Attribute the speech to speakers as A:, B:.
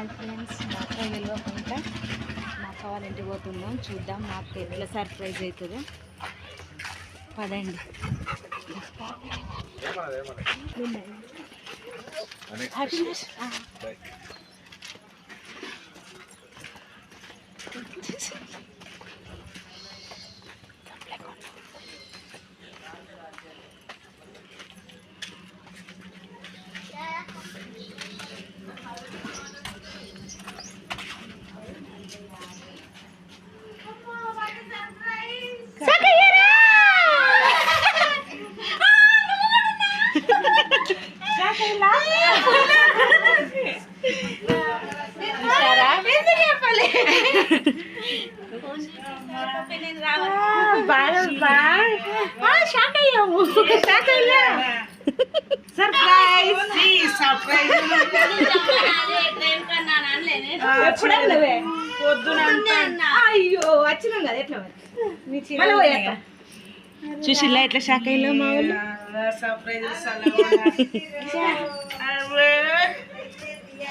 A: Hi friends, మా అక్క వెళ్ళకుండా మా అక్క వాళ్ళ ఇంటికి పోతున్నాం. చూద్దాం మా అక్క ఎట్లా సర్ప్రైజ్ అవుతుందో. పదండి. అయ్యో వచ్చినాం కదా ఎట్లా చూసిల్లా ఎట్లా షాక్ అయ్యా మా వాళ్ళు.